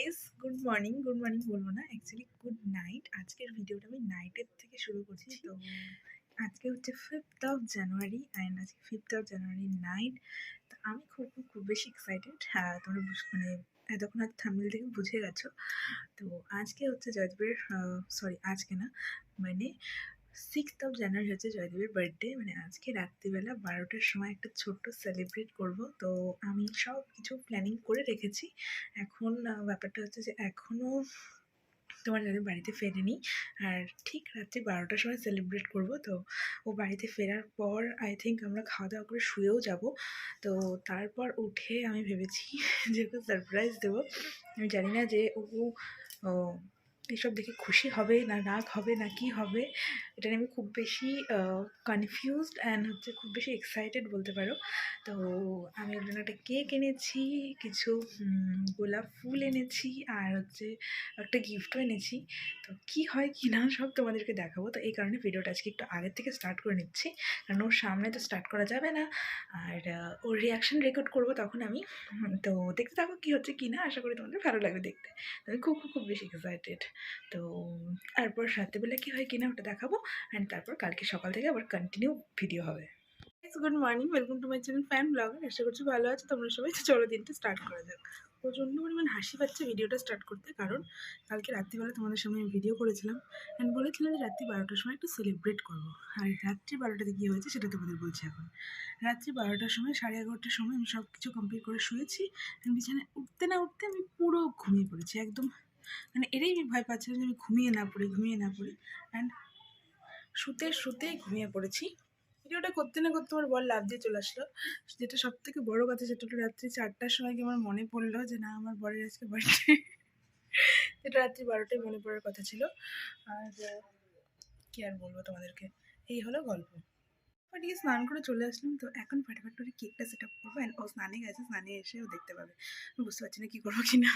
Guys, good morning বলবো না, actually good night. আজকের ভিডিওটা আমি নাইটের থেকে শুরু করছি। তো আজকে হচ্ছে 5th অফ জানুয়ারি অ্যান্ড আজকে 5th অফ জানুয়ারি নাইট। তো আমি খুব বেশি এক্সাইটেড। হ্যাঁ, তোমরা মানে এতক্ষণ হয়তো থাম্বনেল থেকে বুঝে গেছো। তো আজকে হচ্ছে জয়দেবের, সরি আজকে না, মানে 6th অফ জানুয়ারি হচ্ছে জয়দেবের বার্থডে। মানে আজকে রাত্রিবেলা 12টার সময় একটা ছোট্ট সেলিব্রেট করব। তো আমি সব কিছু প্ল্যানিং করে রেখেছি। এখন ব্যাপারটা হচ্ছে যে এখনও তোমার জয়দেব বাড়িতে ফেরেনি, আর ঠিক রাত্রি 12টার সময় সেলিব্রেট করব। তো ও বাড়িতে ফেরার পর আই থিঙ্ক আমরা খাওয়া দাওয়া করে শুয়েও যাব। তো তারপর উঠে আমি ভেবেছি যে ওকে সারপ্রাইজ দেবো। আমি জানি না যে ও এসব দেখে খুশি হবে না রাগ হবে না কি হবে, এটা নিয়ে আমি খুব বেশি কনফিউজড অ্যান্ড হচ্ছে খুব বেশি এক্সাইটেড বলতে পারো। তো আমি ওর জন্য একটা কেক এনেছি, কিছু গোলাপ ফুল এনেছি, আর হচ্ছে একটা গিফটও এনেছি। তো কি হয় কি না সব তোমাদেরকে দেখাবো। তো এই কারণে ভিডিওটা আজকে একটু আগের থেকে স্টার্ট করে নিচ্ছি, কারণ ওর সামনে তো স্টার্ট করা যাবে না। আর ওর রিয়াকশান রেকর্ড করবো তখন আমি। তো দেখতে থাকো কী হচ্ছে কি না, আশা করি তোমাদের ভালো লাগবে দেখতে। আমি খুব বেশি এক্সাইটেড। তো তারপর রাত্রেবেলা কী হয় কিনা ওটা দেখাবো, অ্যান্ড তারপর কালকে সকাল থেকে আবার কন্টিনিউ ভিডিও হবে। Good morning, welcome to my channel fan blogger. আশা করছি ভালো আছে তোমরা সবাই। চলো দিনটা স্টার্ট করা যাক। প্রচণ্ড পরিমাণ হাসি পাচ্ছে ভিডিওটা স্টার্ট করতে, কারণ কালকে রাত্রিবেলা তোমাদের সামনে আমি ভিডিও করেছিলাম অ্যান্ড বলেছিলাম যে রাত্রি 12টার সময় একটু সেলিব্রেট করবো। আর রাত্রি 12টাতে কী হয়েছে সেটা তোমাদের বলছি এখন। রাত্রি 12টার সময় 11:30টার সময় আমি সব কিছু কমপ্লিট করে শুয়েছি। বিছানায় উঠতে না উঠতে আমি পুরো ঘুমিয়ে পড়েছি একদম। মানে এটাই আমি ভয় পাচ্ছিলাম যে আমি ঘুমিয়ে না পড়ি অ্যান্ড শুতেই ঘুমিয়ে পড়েছি। ভিডিওটা করতে না করতে আমার বর লাফ দিয়ে চলে আসলো। যেটা সব থেকে বড়ো কথা, সেটা হলো রাত্রি 4টার সময় কি আমার মনে পড়লো যে না, আমার বরের আজকে বার্থডে। এটা রাত্রি 12টায় মনে পড়ার কথা ছিল। আর কি আর বলবো তোমাদেরকে, এই হলো গল্প। বাট স্নান করে চলে আসলাম। তো এখন ফাটাফাট করে কেকটা সেট আপ করবো, অ্যান্ড ও স্নানে গেছে, স্নানে এসে ও দেখতে পাবে। আমি বুঝতে পারছি না কী করবো কি না।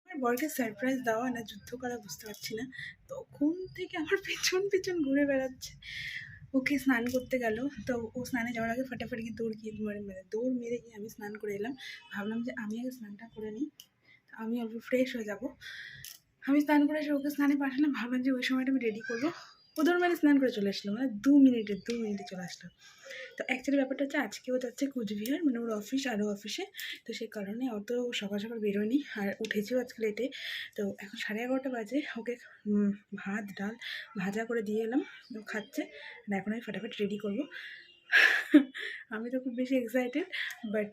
আমার বরকে সারপ্রাইজ দেওয়া না যুদ্ধ করা বুঝতে পারছি না। তখন থেকে আমার পেছন ঘুরে বেড়াচ্ছে। ওকে স্নান করতে গেল, তো ও স্নানে যাওয়ার আগে ফাটাফাট গিয়ে দৌড় মেরে গিয়ে আমি স্নান করে এলাম। ভাবলাম যে আমি আগে স্নানটা করে নিই, আমি অল্প ফ্রেশ হয়ে যাব। আমি স্নান করে এসে ওকে স্নানে পাঠালাম, ভাবলাম যে ওই সময়টা আমি রেডি করবো। ও দৌড় মেরে স্নান করে চলে আসলো, মানে 2 মিনিটে চলে আসলো। তো অ্যাকচুয়ালি ব্যাপারটা হচ্ছে আজকেও যাচ্ছে কুচবিহার, মানে ওর অফিস আরও অফিসে। তো সেই কারণে অত সকাল সকাল বেরোয়নি, আর উঠেছিও আজকে লেটে। তো এখন 11:30 বাজে। ওকে ভাত ডাল ভাজা করে দিয়ে এলাম, ও খাচ্ছে। আর এখন আমি ফাটাফাট রেডি করবো। আমি তো খুব বেশি এক্সাইটেড, বাট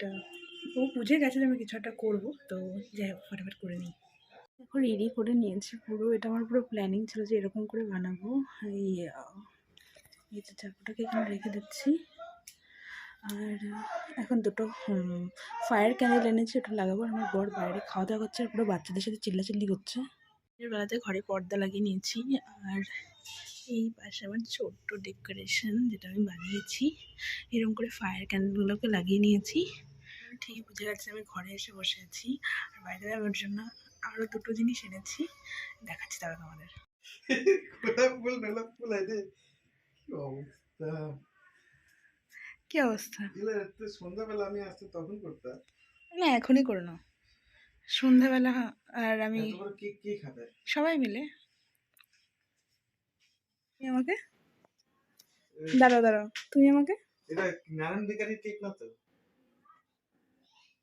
ও বুঝে গেছে যে আমি কিছু একটা করবো। তো যাই হোক, ফাটাফাট করে নিই। এখন রেডি করে নিয়েছি পুরো। এটা আমার পুরো প্ল্যানিং ছিল যে এরকম করে বানাবো। এই যে চাকুটাকে এখানে রেখে দিচ্ছি। আর এখন দুটো ফায়ার ক্যান্ডেল এনেছি, ওটা লাগাবো। আমার বর বাইরে খাওয়া দাওয়া করছে, আর পুরো বাচ্চাদের সাথে চিল্লাচিল্লি করছে। এর বেলাতে ঘরে পর্দা লাগিয়ে নিয়েছি, আর এই পাশে আমার ছোট্ট ডেকোরেশন যেটা আমি বানিয়েছি। এরকম করে ফায়ার ক্যান্ডেলগুলোকে লাগিয়ে নিয়েছি। ঠিকই বুঝে গেছে আমি ঘরে এসে বসে আছি। আর বাইরে আমার জন্য আরও দুটো জিনিস এনেছি, দেখাচ্ছি তারা তোমাদের। কি অবস্থা? সন্ধ্যাবেলা আমি আসতে তখন করতে না, এখনই করে নাও সন্ধ্যাবেলা। আর আমি সবাই মিলে তুমি আমাকে দাঁড়াও তুমি আমাকে এটা নারায়ণ বেকারি কেক না তো?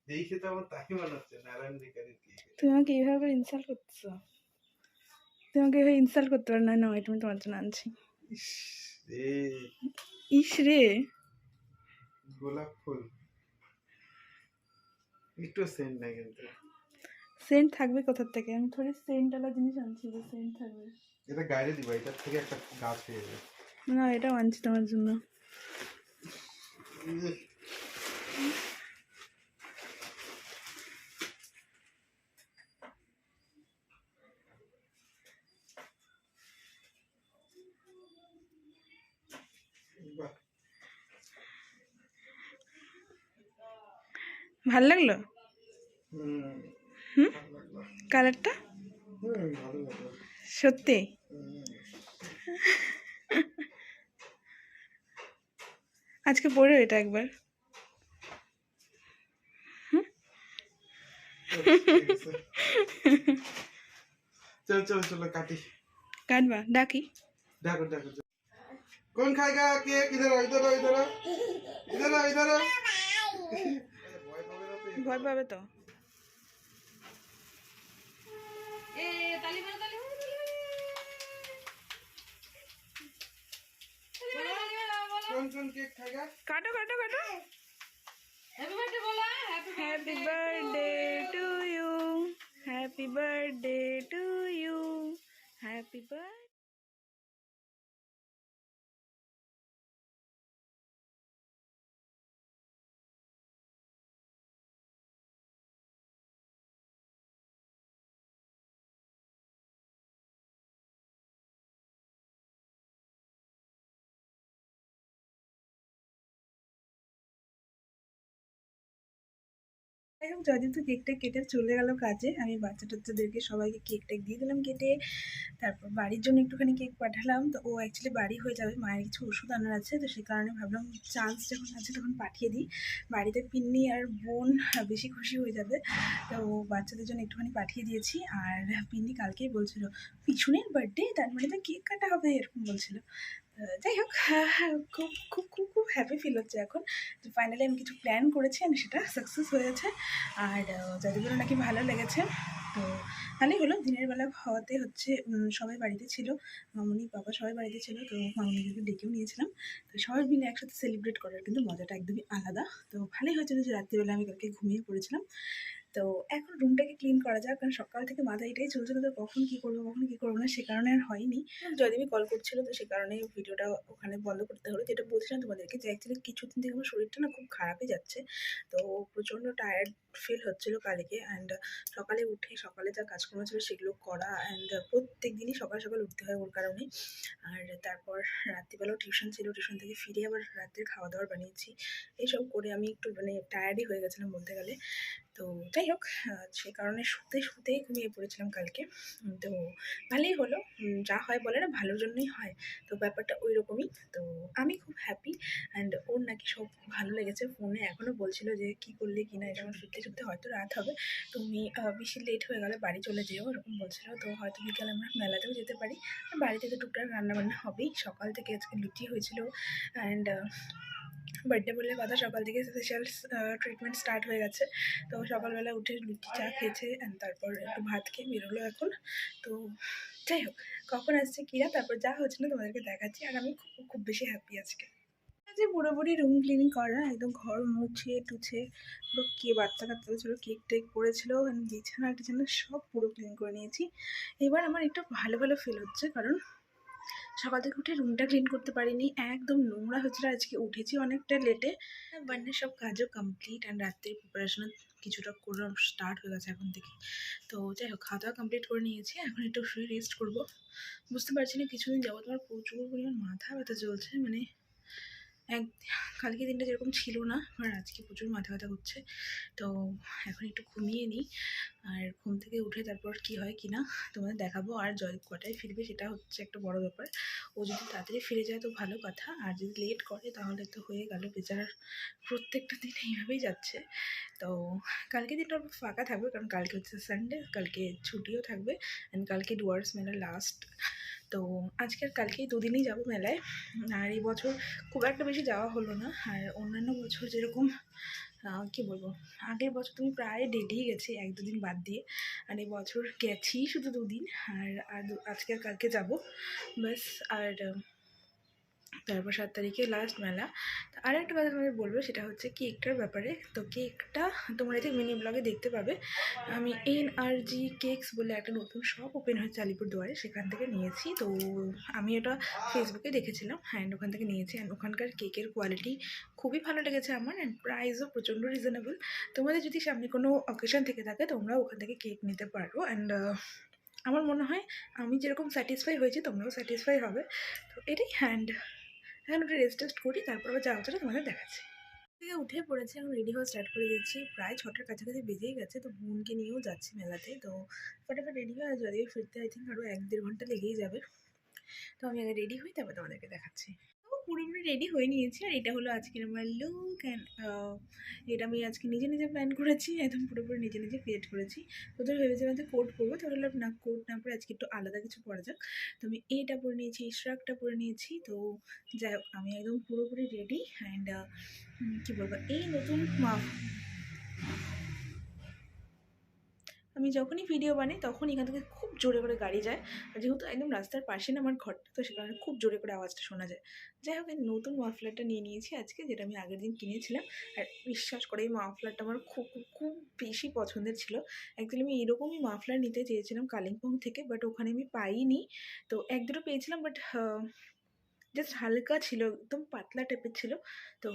দেখে তো আমার তাই মনে হচ্ছে নারায়ণ বেকারি কেক। তুমি আমাকে এইভাবে ইনসাল্ট করতেছো। তুমি আমাকে এইভাবে ইনসাল্ট করতে পারো না। না, এটা আমি তোমার জন্য আনছি। ইস রে, গোলাপ ফুল একটু সেন্ট নাই, কিন্তু সেন্ট থাকবে কোথার থেকে? আমি থোড়ি সেন্টওয়ালা জিনিস আনছি যে সেন্ট থাকবে। এটা গায়ে দিবা, এটার থেকে একটা গাছ হয়ে যাবে। না, এটাও আনছি তোমার জন্য। ভাল লাগলো? কালারটা সত্যি? আজকে পড়ো এটা একবার। चलो चलो चलो काटी काटवा डाकी देखो देखो कौन खाएगा केक इधर आओ इधर आओ इधर आओ इधर आओ इधर आओ ভয় পাবে তো ए ताली मारो ताली मारो बोलो कौन कौन केक खाएगा काटो काटो काटो हैप्पी बर्थडे बोला happy birthday to you happy birthday to you happy birthday যাই হোক জয়দীপ তো কেকটা কেটে চলে গেল কাজে। আমি বাচ্চা টাচ্চাদেরকে সবাইকে কেক টেক দিয়ে দিলাম কেটে। তারপর বাড়ির জন্য একটুখানি কেক পাঠালাম। তো ও অ্যাকচুয়ালি বাড়ি হয়ে যাবে, মায়ের কিছু ওষুধ আনার আছে, তো সেই কারণে ভাবলাম চান্স যখন আছে তখন পাঠিয়ে দিই। বাড়িতে পিন্নি আর বোন বেশি খুশি হয়ে যাবে, তো বাচ্চাদের জন্য একটুখানি পাঠিয়ে দিয়েছি। আর পিন্নি কালকেই বলছিল পিছনের বার্থডে, তার মানে তো কেক কাটা হবে এরকম বলছিল। যাই হোক, খুব খুব খুব খুব হ্যাপি ফিল হচ্ছে এখন যে ফাইনালি আমি কিছু প্ল্যান করেছি আর সেটা সাকসেস হয়েছে। আর যাদেরগুলো নাকি ভালো লেগেছে, তো ভালোই হলো। দিনের বেলা হওয়াতে হচ্ছে সবাই বাড়িতে ছিল, মামুনি বাবা সবাই বাড়িতে ছিল, তো মামুনিকে ডেকেও নিয়েছিলাম। তো সবাই মিলে একসাথে সেলিব্রেট করার কিন্তু মজাটা একদমই আলাদা। তো ভালোই হয়েছিল যে রাত্রিবেলা আমি কালকে ঘুমিয়ে পড়েছিলাম। তো এখন রুমটাকে ক্লিন করা যাক, কারণ সকাল থেকে মাথা এটাই চলছিল তো কখন কী করবো না, সে কারণে আর হয়নি। যদিও কল করছিল, তো সে কারণে ভিডিওটা ওখানে বন্ধ করতে হলো। যেটা বলছিলাম তোমাদেরকে যে অ্যাকচুয়ালি কিছুদিন থেকে আমার শরীরটা না খুব খারাপই যাচ্ছে। তো প্রচণ্ড টায়ার্ড ফিল হচ্ছিলো কালকে। অ্যান্ড সকালে উঠে সকালে যা কাজকর্ম ছিল সেগুলো করা, অ্যান্ড প্রত্যেক দিনই সকাল সকাল উঠতে হয় ওর কারণে। আর তারপর রাত্রিবেলাও টিউশন ছিল, টিউশন থেকে ফিরে আবার রাত্রের খাওয়া দাওয়ার বানিয়েছি। এইসব করে আমি একটু মানে টায়ার্ডই হয়ে গেছিলাম বলতে গেলে। তো যাই হোক, সে কারণে শুতেই ঘুমিয়ে পড়েছিলাম কালকে। তো ভালোই হলো, যা হয় বলে না ভালোর জন্যই হয়, তো ব্যাপারটা ওই রকমই। তো আমি খুব হ্যাপি। অ্যান্ড ওর নাকি সব ভালো লেগেছে। ফোনে এখনও বলছিল যে কী করলে কি না, এটা আমার শুতে হয়তো রাত হবে, তুমি বেশি লেট হয়ে গেলে বাড়ি চলে যেও এরকম বলছিল। তো হয়তো বিকালে আমরা মেলাতেও যেতে পারি। আর বাড়িতে তো টুকটাক রান্নাবান্না হবেই। সকাল থেকে আজকে লুচি হয়েছিল। অ্যান্ড বার্থডে বলে কথা, সকাল থেকে স্পেশাল ট্রিটমেন্ট স্টার্ট হয়ে গেছে। তো সকালবেলা উঠে লুচি চা খেয়েছে, অ্যান্ড তারপর একটু ভাত খেয়ে বেরোলো এখন। তো যাই হোক, কখন আসছে কিনা তারপর যা হচ্ছে না তোমাদেরকে দেখাচ্ছি। আর আমি খুব খুব বেশি হ্যাপি আজকে যে পুরোপুরি রুম ক্লিনিং করা, একদম ঘর মুছে টুছে পুরো, কে বাচ্চা কাচ্চা ছিল কেক টেক করেছিল, বিছানা টিছানা সব পুরো ক্লিন করে নিয়েছি। এবার আমার একটু ভালো ভালো ফিল হচ্ছে, কারণ সকাল থেকে উঠে রুমটা ক্লিন করতে পারিনি, একদম নোংরা হয়েছিল। আজকে উঠেছি অনেকটা লেটে, বান্নের সব কাজও কমপ্লিট। অ্যান্ড রাত্রির প্রিপারেশনও কিছুটা করে স্টার্ট হয়ে গেছে এখন থেকে। তো যাই হোক, খাওয়া দাওয়া কমপ্লিট করে নিয়েছি, এখন একটু শুয়ে রেস্ট করবো। বুঝতে পারছি না কিছুদিন যাবো তোমার প্রচুর পরিমাণ মাথা ব্যথা চলছে, মানে কালকে দিনটা যেরকম ছিল না, আর আজকে প্রচুর মাথা ব্যথা করছে। তো এখন একটু ঘুমিয়ে নিই, আর ঘুম থেকে উঠে তারপর কি হয় কি না তোমাদের দেখাবো। আর জয় কটায় ফিরবে সেটা হচ্ছে একটা বড় ব্যাপার। ও যদি তাড়াতাড়ি ফিরে যায় তো ভালো কথা, আর যদি লেট করে তাহলে তো হয়ে গেল, বেচারার প্রত্যেকটা দিন এইভাবেই যাচ্ছে। তো কালকে দিনটা ফাঁকা থাকবে, কারণ কালকে হচ্ছে সানডে, কালকে ছুটিও থাকবে। অ্যান্ড কালকে ডুয়ার্স মেলার লাস্ট। তো আজকে আর কালকেই দুদিনই যাবো মেলায়। আর এই বছর খুব একটা বেশি যাওয়া হলো না। আর অন্যান্য বছর যেরকম কী বলবো, আগের বছর তুমি প্রায় ডেলি গেছি এক দুদিন বাদ দিয়ে, আর এই বছর গেছি শুধু দুদিন। আর আজকে আর কালকে যাবো ব্যাস। আর তারপর 7 তারিখে লাস্ট মেলা। আর একটা কথা তোমাদের বলবো, সেটা হচ্ছে কেকটার ব্যাপারে। তো কেকটা তোমরা এই মিনি ব্লগে দেখতে পাবে। আমি NRG কেকস বলে একটা নতুন শপ ওপেন হয়েছে আলিপুরদুয়ারে, সেখান থেকে নিয়েছি। তো আমি এটা ফেসবুকে দেখেছিলাম, অ্যান্ড ওখান থেকে নিয়েছি। অ্যান্ড ওখানকার কেকের কোয়ালিটি খুবই ভালো লেগেছে আমার, অ্যান্ড প্রাইসও প্রচণ্ড রিজনেবল। তোমাদের যদি সামনে কোনো অকেশন থেকে থাকে তোমরা ওখান থেকে কেক নিতে পারো। অ্যান্ড আমার মনে হয় আমি যেরকম স্যাটিসফাই হয়েছি তোমরাও স্যাটিসফাই হবে। তো এটাই। হ্যান্ড এখন একটু রেস্ট করি, তারপর আবার যাওয়া হচ্ছে তোমাদের দেখাচ্ছি। থেকে উঠে পড়েছি, এখন রেডি হওয়া স্টার্ট করে দিচ্ছি। প্রায় 6টার কাছাকাছি বেজেই গেছে, তো বোনকে নিয়েও যাচ্ছি মেলাতে। তো ফটাফট রেডি হয়ে যদিও ফিরতে আই থিঙ্ক আরও 1-1.5 ঘন্টা লেগেই যাবে। তো আমি আগে রেডি হই, তারপর তোমাদেরকে দেখাচ্ছি। পুরোপুরি রেডি হয়ে নিয়েছি। আর এটা হলো আজকের আমার লুক অ্যান্ড এটা আমি আজকে নিজে নিজে প্ল্যান করেছি, একদম পুরোপুরি নিজে নিজে ক্রিয়েট করেছি। প্রথমে ভেবেছিলাম যে কোট পরবো, তাহলে না কোট না পরে আজকে একটু আলাদা কিছু পরা যাক। তো আমি এইটা পরে নিয়েছি, এই শ্রাগটা পরে নিয়েছি। তো যাই হোক, আমি একদম পুরোপুরি রেডি। অ্যান্ড কী বলবো, এই নতুন আমি যখনই ভিডিও বানাই তখন এখান থেকে খুব জোরে করে গাড়ি যায়। আর যেহেতু একদম রাস্তার পাশে না আমার ঘরটা, তো সে কারণে খুব জোরে করে আওয়াজটা শোনা যায়। যাই হোক, এই নতুন মাফলারটা নিয়ে নিয়েছি আজকে, যেটা আমি আগের দিন কিনেছিলাম। আর বিশ্বাস করে এই মাফলারটা আমার খুব খুব বেশি পছন্দের ছিল। অ্যাকচুয়ালি আমি এরকমই মাফলার নিতে চেয়েছিলাম কালিম্পং থেকে, বাট ওখানে আমি পাইনি। তো এক দুটো পেয়েছিলাম, বাট জাস্ট হালকা ছিল, একদম পাতলা টাইপের ছিল। তো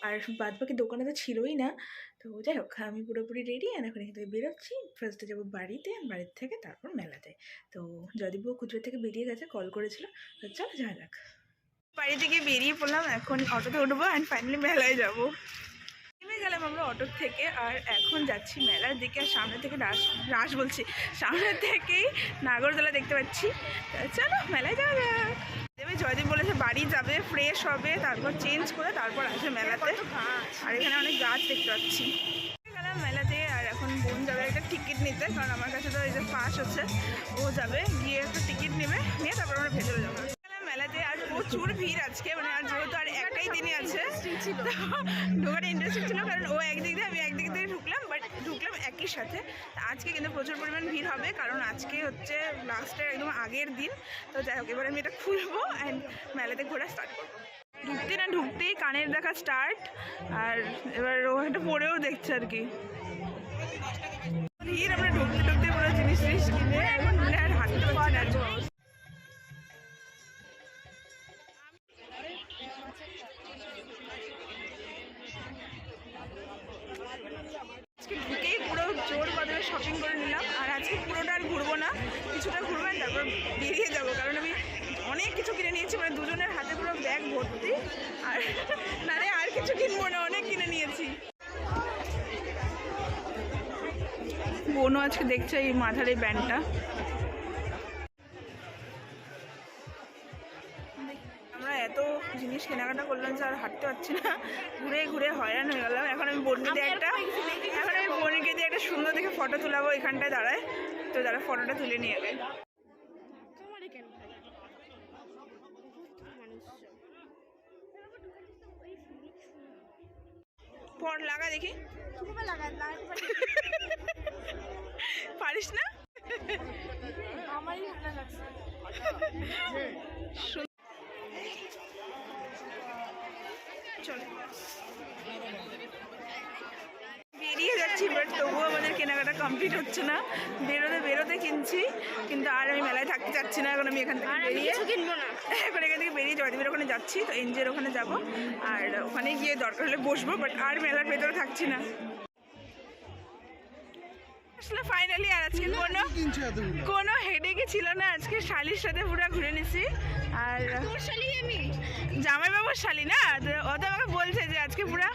আর বাদ বাকি দোকানে তো ছিলই না। তো যাই হোক, আমি পুরোপুরি রেডি। আর এখন এখান থেকে বেরোচ্ছি। ফার্স্টে যাবো বাড়িতে, বাড়ির থেকে তারপর মেলাতে। তো জয়দীপও কুচবিহার থেকে বেরিয়ে গেছে, কল করেছিল। তো চলো যাওয়া যাক। বাড়ি থেকে বেরিয়ে পড়লাম, এখন অটোতে উঠবো অ্যান্ড ফাইনালি মেলায় যাবো। নেমে গেলাম আমরা অটোর থেকে, আর এখন যাচ্ছি মেলার দিকে। আর সামনে থেকে রাস বলছি, সামনে থেকেই নাগরদোলা দেখতে পাচ্ছি। চলো মেলায় যাওয়া যাক। জয়দীপ বলেছে বাড়ি যাবে, ফ্রেশ হবে, তারপর চেঞ্জ করে তারপর আসবে মেলাতে। আর এখানে অনেক গাছ দেখতে পাচ্ছি। গেলাম মেলাতে, আর এখন বোন যাবে একটা টিকিট নিতে, কারণ আমার কাছে তো এই যে পাস আছে। ও যাবে, গিয়ে একটা টিকিট নেবে, নিয়ে তারপর আমরা ভেতরে যাবো মেলাতে। আর প্রচুর ভিড় আজকে, মানে আর যেহেতু আর একটাই দিনই আছে, ঢোকাটা ইন্টারেস্টিং ছিল, কারণ ও একদিক দিয়ে আমি একদিক দিয়ে ঢুকলাম একই সাথে। আজকে কিন্তু প্রচুর পরিমাণ ভিড় হবে, কারণ আজকে হচ্ছে লাস্টের একদম আগের দিন। তো যাই হোক, এবার আমি এটা খুলবো অ্যান্ড মেলাতে ঘোরা স্টার্ট করবো। ঢুকতেই কানের দেখা স্টার্ট। আর এবার ও একটা পরেও দেখছে আর কি ভিড়। আমরা ঢুকতে পুরো জিনিস কিনে এখন আর হাঁটতে পারছি না। আজকে ঢুকেই পুরো জোর বদলে শপিং করে নিলাম। আর আজকে পুরোটা আর ঘুরবো না, কিছুটা ঘুরবেন তারপর বেরিয়ে যাবো, কারণ আমি অনেক কিছু কিনে নিয়েছি। মানে দুজনের হাতে পুরো ব্যাগ ভর্তি। আর নারে আর কিছু কিনবো না, অনেক কিনে নিয়েছি। বোনও আজকে দেখছে এই মাথার এই ব্যান্ডটা। আমরা এত জিনিস কেনাকাটা করলাম যে আর হাঁটতে পারছি না, ঘুরে ঘুরে হয়রান হয়ে গেলাম। এখন আমি বোনকে দিয়ে একটা সুন্দর দেখে ফটো তোলাবো, এখানটায় দাঁড়ায়। তো যারা ফটোটা তুলে নিয়ে যাবে। পর লাগা দেখি, পারিস না? চল বেরিয়ে যাচ্ছি, বাট তবুও আমাদের কেনাকাটা কমপ্লিট হচ্ছে না। বেরোতে কিনছি, কিন্তু আর আমি মেলায় থাকতে চাচ্ছি না। এখন আমি এখান থেকে বেরিয়ে কিনবো না, এখন এখান থেকে বেরিয়ে জয়দীপের ওখানে যাচ্ছি। তো এনজের ওখানে যাব, আর ওখানে গিয়ে দরকার হলে বসবো, বাট আর মেলার ভেতরে থাকছি না। আসলে ফাইনালি আর আজকে কোনো হেডেকই ছিল না। আজকে শালির সাথে পুরো ঘুরে নিছি। আর জামাইবাবুর শালি না, ও তো আমাকে বলছে যে আজকে পুরা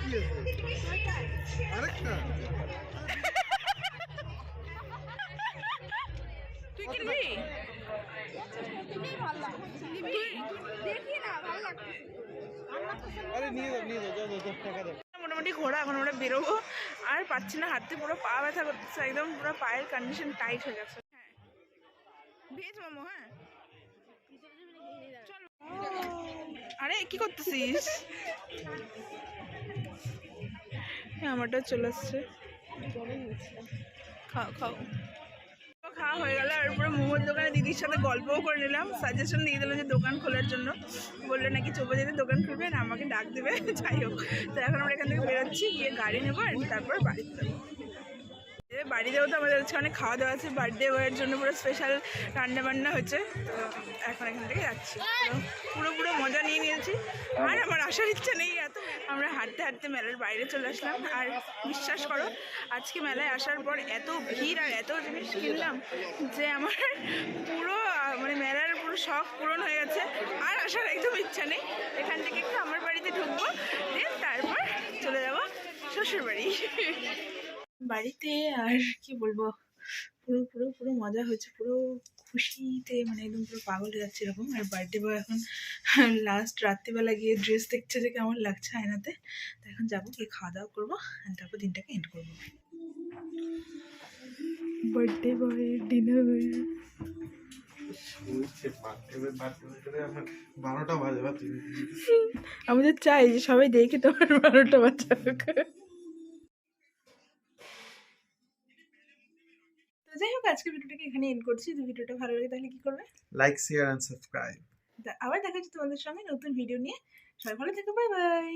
তুই কিনবি? মোটামুটি ঘোরা, এখন আমরা বেরোবো। আর পাচ্ছি না হাঁটতে, পুরো পা ব্যথা করতেছে, একদম পুরো পায়ের কন্ডিশন টাইট হয়ে গেছে। হ্যাঁ, ভেজ মোমো। হ্যাঁ চল। আরে কি করতেছিস? হ্যাঁ, আমারটা চলে আসছে। খাও খাওয়া হয়ে গেল। আর পুরো মোমোর দোকানে দিদির সাথে গল্পও করে নিলাম, সাজেশন দিয়ে দিল যে দোকান খোলার জন্য। বললো নাকি চোপে যেতে দোকান খুলবে না, আমাকে ডাক দেবে। যাই হোক, তো এখন আমরা এখান থেকে বেরোচ্ছি, গিয়ে গাড়ি নেবো, আর তারপর বাড়িতে যাবো। বাড়িতেও তো আমাদের হচ্ছে অনেক খাওয়া দাওয়া আছে, বার্থডে বয়ের জন্য পুরো স্পেশাল রান্নাবান্না হচ্ছে। তো এখন এখান থেকে যাচ্ছি, পুরো মজা নিয়ে নিয়েছি। আর আমার আসার ইচ্ছা নেই এত। আমরা হাঁটতে মেলার বাইরে চলে আসলাম। আর বিশ্বাস করো, আজকে মেলায় আসার পর এত ভিড় আর এত জিনিস কিনলাম যে আমার পুরো মানে মেলার পুরো শখ পূরণ হয়ে গেছে। আর আসার একদম ইচ্ছা নেই। এখান থেকে একটু আমার বাড়িতে ঢুকবো, দেন তারপর চলে যাবো শ্বশুর বাড়ি। বাড়িতে আর কি বলবো, পুরো পুরো পুরো মজা হয়েছে, পুরো খুশিতে মানে একদম পুরো পাগল হয়ে যাচ্ছে এরকম। আর বার্থডে বয় এখন লাস্ট রাত্রিবেলা গিয়ে ড্রেস দেখছে যে কেমন লাগছে আয়নাতে। তো এখন যাবো, গিয়ে খাওয়া দাওয়া করবো, আর তারপর দিনটাকে এন্ড করবো। বার্থডে বয়ের ডিনার। আমার 12টা বাজে বা তুমি আমাদের চাই যে সবাই দেখে তোমার 12টা বাচ্চা হোক। তো যাই হোক, আজকে ভিডিওটাকে এখানে এন্ড করছি। যদি ভিডিওটা ভালো লাগে তাহলে কি করবে? Like share and subscribe. আবার দেখা হচ্ছে তোমাদের সঙ্গে নতুন ভিডিও নিয়ে। সবাই ভালো থেকো, বাই বাই।